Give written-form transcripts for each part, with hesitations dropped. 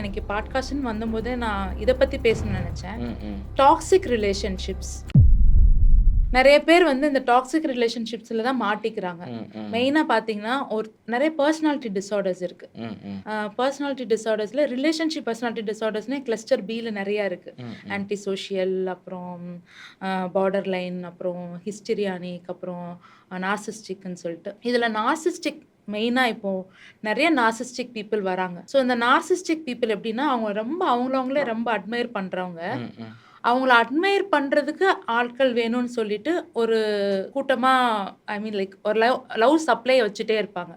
இன்னைக்கு பாட்காஸ்ட்னு வந்தபோது நான் இதை பற்றி பேசணும்னு நினச்சேன். ம். Toxic relationships. நிறைய பேர் வந்து இந்த டாக்ஸிக் ரிலேஷன்ஷிப்ஸில் தான் மாட்டிக்கிறாங்க. மெயினாக பார்த்தீங்கன்னா நிறைய பர்சனாலிட்டி டிஸார்டர்ஸ் இருக்குது. பர்சனாலிட்டி டிஸார்டர்ஸில் ரிலேஷன்ஷிப் பர்சனாலிட்டி டிஸார்டர்ஸ்னே கிளஸ்டர் பியில் நிறையா இருக்குது. ஆன்டி சோஷியல், அப்புறம் பார்டர் லைன், அப்புறம் ஹிஸ்டீரியானிக், அப்புறம் நார்சிஸ்டிக்னு சொல்லிட்டு. இதில் நார்சிஸ்டிக் மெயினாக இப்போது நிறைய நார்சிஸ்டிக் பீப்புள் வராங்க. ஸோ இந்த நார்சிஸ்டிக் பீப்புள் எப்படின்னா அவங்களே ரொம்ப அட்மையர் பண்ணுறவங்க. அவங்கள அட்மையர் பண்ணுறதுக்கு ஆட்கள் வேணும்னு சொல்லிட்டு ஒரு கூட்டமாக, ஐ மீன் லைக் ஒரு லவ் சப்ளை வச்சுட்டே இருப்பாங்க.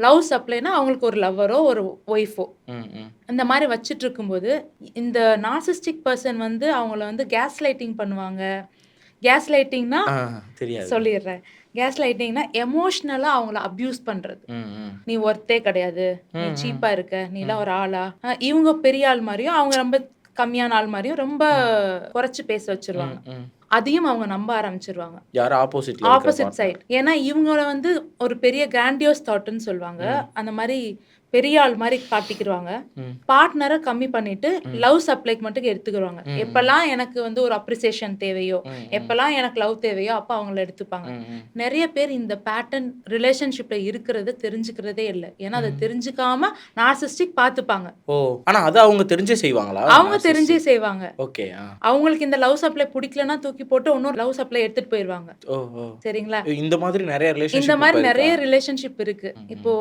லவ் சப்ளைனா அவங்களுக்கு ஒரு லவ்வரோ ஒரு ஒய்ஃபோ இந்த மாதிரி வச்சுட்டு இருக்கும்போது இந்த நார்சிஸ்டிக் பர்சன் வந்து அவங்கள வந்து கேஸ் லைட்டிங் பண்ணுவாங்க. கேஸ் லைட்டிங்னா சொல்லிடுறேன். கேஸ் லைட்டிங்னா எமோஷ்னலாக அவங்கள அப்யூஸ் பண்ணுறது. நீ ஒர்த்தே கிடையாது, நீ சீப்பாக இருக்க, நீலாம் ஒரு ஆளா, இவங்க பெரிய ஆள் மாதிரியும் அவங்க ரொம்ப கம்மியான ஆள் மாதிரியும் ரொம்ப குறைச்சி பேச வச்சிருவாங்க. அதையும் அவங்க நம்ப ஆரம்பிச்சிருவாங்க, ஆப்போசிட் சைட். ஏன்னா இவங்கள வந்து ஒரு பெரிய கிராண்டியோஸ் தாட்னு சொல்லுவாங்க. அந்த மாதிரி பெரிய ஆள் மாதிரி காட்டிக்கிடுவாங்க. பார்ட்னரை கம்மி பண்ணிட்டு லவ் சப்ளைக்கு மட்டும் எடுத்துக்கிடுவாங்க. எப்பெல்லாம் எனக்கு வந்து ஒரு அப்ரிசியேஷன் தேவையோ, எப்பெல்லாம் எனக்கு லவ் தேவையோ அப்போ அவங்கள எடுத்துப்பாங்க. நிறைய பேர் இந்த பேட்டர்ன் ரிலேஷன்ஷிப்ல இருக்கிறது தெரிஞ்சுக்கிறதே இல்லை. ஏன்னா அதை தெரிஞ்சுக்காம நார்சிஸ்டிக் பார்த்துப்பாங்க. ஆனா அது அவங்க தெரிஞ்சே செய்வாங்களா? அவங்க தெரிஞ்சே செய்வாங்க. ஓகே. அவங்களுக்கு இந்த லவ் சப்ளை பிடிக்கலன்னா தூக்கி போட்டு இன்னொரு லவ் சப்ளை எடுத்துட்டு போயிடுவாங்க. சரிங்களா? இந்த மாதிரி நிறைய ரிலேஷன்ஷிப் இருக்கு. இப்போ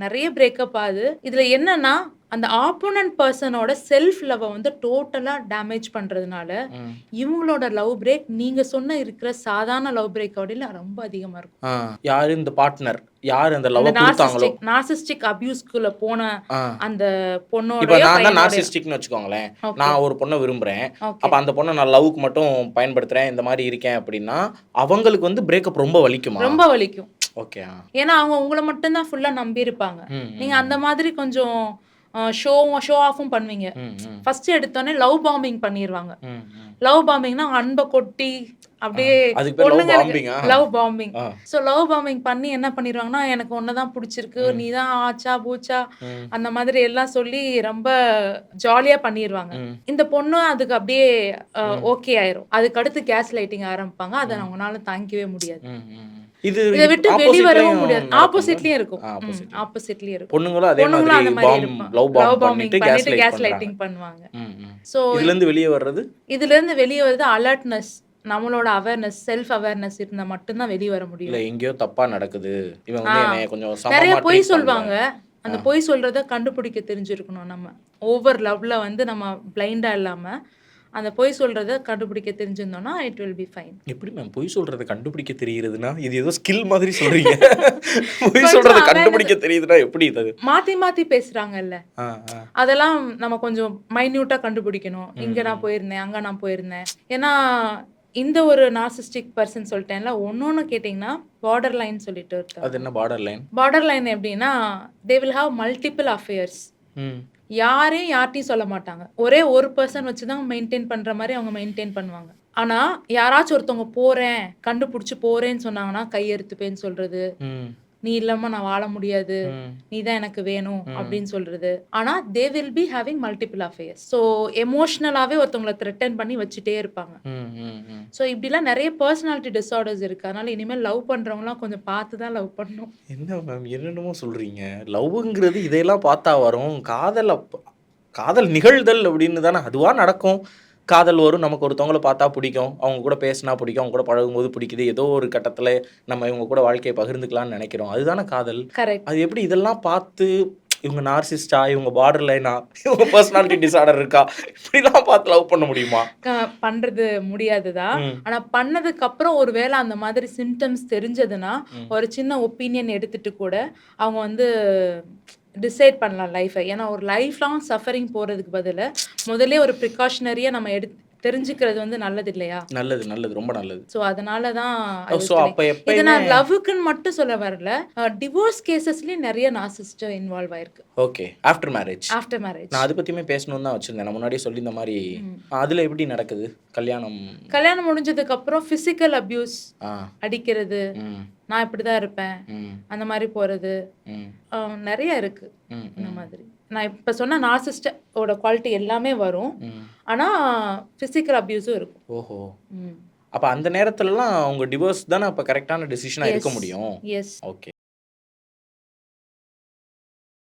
நிறைய பிரேக்கப் ஆகுது. இதுல என்னன்னா அந்த ஆப்போனன்ட் பர்சனோட செல்ஃப் லவ் வந்து டோட்டலா டேமேஜ் பண்றதுனால இவங்களோட லவ் பிரேக் நீங்க சொன்ன இருக்கிற சாதாரண லவ் பிரேக்கோட ரொம்ப அதிகமா இருக்கும். யாரு இந்த பார்ட்னர், யார் அந்த லவ் கொடுத்தாங்களோ, நார்சிஸ்டிக் அபியூஸ்க்குள்ள போன அந்த பொண்ணோட, இப்போ நான் தான் நார்சிஸ்டிக்னு வச்சுக்கோங்களேன். நான் ஒரு பொண்ணை விரும்புறேன், அப்ப அந்த பொண்ணை நான் லவ்க்கு மட்டும் பயன்படுத்துறேன், இந்த மாதிரி இருக்கேன் அப்படின்னா அவங்களுக்கு வந்து பிரேக்கப் ரொம்ப வலிக்குமா? ரொம்ப வலிக்கும். ஓகே. ஏன்னா அவங்க உங்களை மட்டும் தான் ஃபுல்லா நம்பி இருப்பாங்க. நீங்க அந்த மாதிரி கொஞ்சம் ஷோ ஆஃபும் பண்ணுவீங்க. ஃபர்ஸ்ட் எடுத்தோடனே லவ் பாம்பிங் பண்ணிடுவாங்க. லவ் பாம்பிங்னா அன்பை கொட்டி அப்படியே love bombing. So love bombing பண்ணி என்ன பண்ணிடுவாங்கன்னா, எனக்கு ஒன்னதான் பிடிச்சிருக்கு, நீ தான் ஆச்சா பூச்சா அந்த மாதிரி எல்லாம் சொல்லி ரொம்ப ஜாலியா பண்ணிடுவாங்க. இந்த பொண்ணு அதுக்கு அப்படியே ஓகே ஆயிரும். அதுக்கு அடுத்து கேஸ் லைட்டிங் ஆரம்பிப்பாங்க. அதை அவங்களால தாங்கிக்கவே முடியாது. இதை விட்டு வெளிவரவும் முடியாது. ஆப்போசிட்லயும் இருக்கும். ஆப்போசிட்லயும் இருக்கும். பொண்ணுங்களும் அதே மாதிரி லவ் பாம்பிங் பண்ணிட்டு கேஸ் லைட்டிங் பண்ணுவாங்க. சோ இதுல இருந்து வெளிய வருது அலர்ட்னஸ். நம்மளோட அவேர்னஸ், செல்ஃப் அவேர்னஸ் இருந்தா மட்டும் தான் வெளிய வர முடியும். இல்ல எங்கேயோ தப்பா நடக்குது, இவங்க வந்து என்னைய கொஞ்சம் சமமா நிறைய பொய் சொல்வாங்க. அந்த பொய் சொல்றத கண்டுபிடிக்க தெரிஞ்சிருக்கணும். நம்ம ஓவர் லவ்ல வந்து நம்ம பிளைண்டா இல்லாம அந்த பொய் சொல்றத கண்டுபிடிக்க தெரிஞ்சிருந்தோம்னா இட் வில் பி ஃபைன். எப்படி மேம் பொய் சொல்றத கண்டுபிடிக்க தெரியுதுன்னா? இது ஏதோ ஸ்கில் மாதிரி சொல்றீங்க. பொய் சொல்றத கண்டுபிடிக்க தெரியுதுன்னா எப்படி? இது மாத்தி பேசுறாங்கல்ல, அதெல்லாம் நம்ம கொஞ்சம் மைன்யூட்டா கண்டுபிடிக்கணும். இங்க நான் போயிருந்தேன், அங்க நான் போயிருந்தேன். ஏன்னா இந்த ஒரு நார்சிஸ்டிக் பர்சன் சொல்லிட்டேன்ல, ஒன்னொன்னு கேட்டிங்கன்னா பார்டர் லைன் சொல்லிட்டு. அது என்ன பார்டர் லைன்? பார்டர் லைன் எப்படின்னா they will have multiple affairs. யாரையும் யார்ட்டையும் சொல்ல மாட்டாங்க. ஒரே ஒரு பர்சன் வச்சு தான் மெயின்டைன் பண்ற மாதிரி அவங்க மெயின்டைன் பண்ணுவாங்க. ஆனா யாராச்சும் ஒருத்தவங்க போறேன் கண்டுபிடிச்சு போறேன்னு சொன்னாங்கன்னா கையெடுத்துப்பேன்னு சொல்றது, நீ இல்லாம நான் வாழ முடியாது, நீ தான் எனக்கு வேணும் அப்படின்னு சொல்றது. ஆனா they will be having multiple affairs. So எமோஷ்னலாவே ஒருத்தவங்களை த்ரெட்டன் பண்ணி வச்சுட்டே இருப்பாங்க. ஸோ இப்படிலாம் நிறைய பர்சனாலிட்டி டிஸார்டர்ஸ் இருக்கு. அதனால இனிமேல் லவ் பண்றவங்கலாம் கொஞ்சம் பார்த்து தான் லவ் பண்ணணும். என்ன மேம் என்னென்னமோ சொல்றீங்க? லவ்ங்கிறது இதெல்லாம் பார்த்தா வரும்? காதல் நிகழ்தல் அப்படின்னு தானே அதுவா நடக்கும். காதல் வரும், நமக்கு ஒருத்தவங்களை பார்த்தா பிடிக்கும், அவங்க கூட பேசினா பிடிக்கும், அவங்க கூட பழகும்போது பிடிக்குது, ஏதோ ஒரு கட்டத்தில் நம்ம இவங்க கூட வாழ்க்கையை பகிர்ந்துக்கலாம்னு நினைக்கிறோம். அதுதானே காதல். அது எப்படி இதெல்லாம் பார்த்து இவங்க நார்சிஸ்டா, இவங்க பார்டர் லைனா, இவங்க பர்சனாலிட்டி டிஸார்டர் இருக்கா, இப்படிலாம் பார்த்து லவ் பண்ண முடியுமா? பண்றது முடியாதுதான். ஆனா பண்ணதுக்கு அப்புறம் ஒரு வேளை அந்த மாதிரி சிம்டம்ஸ் தெரிஞ்சதுன்னா ஒரு சின்ன ஒப்பீனியன் எடுத்துட்டு கூட அவங்க வந்து டிசைட் பண்ணலாம் லைஃபை. ஏன்னா ஒரு லைஃப் லாங் சஃபரிங் போறதுக்கு பதிலா முதல்ல ஒரு ப்ரிகாஷனரியா நம்ம தெரிஞ்சுக்கிறது வந்து நல்லது இல்லையா? நல்லது ரொம்ப நல்லது. ஸோ அதனால தான் இதை நான் லவ்வுக்குன்னு மட்டும் சொல்ல வரல. டிவோர்ஸ் கேசஸ்லயும் நிறைய நார்சிஸ்ட் இன்வால்வ் ஆயிருக்கு. ஓகே. ஆஃப்டர் மேரேஜ் நான் அதை பத்தியுமே பேசணும்னு தான் வச்சிருந்தேன். நான் முன்னாடியே சொல்லி இந்த மாதிரி அதுல எப்படி நடக்குது? கல்யாணம் முடிஞ்சதுக்கு அப்புறம் பிசிக்கல் அபியூஸ், அடிக்கிறது, நான் இப்படிதான் இருப்பேன் அந்த மாதிரி போறது நிறைய இருக்கு. இந்த மாதிரி நான் இப்போ சொன்ன நார்சிஸ்டோட குவாலிட்டி எல்லாமே வரும். ஆனால் ஃபிசிக்கல் அப்யூஸும் இருக்கும். ஓஹோ. அப்போ அந்த நேரத்துலலாம் அவங்க டிவோர்ஸ் தானே அப்போ கரெக்டான டெசிஷனாக இருக்க முடியும். எஸ். ஓகே.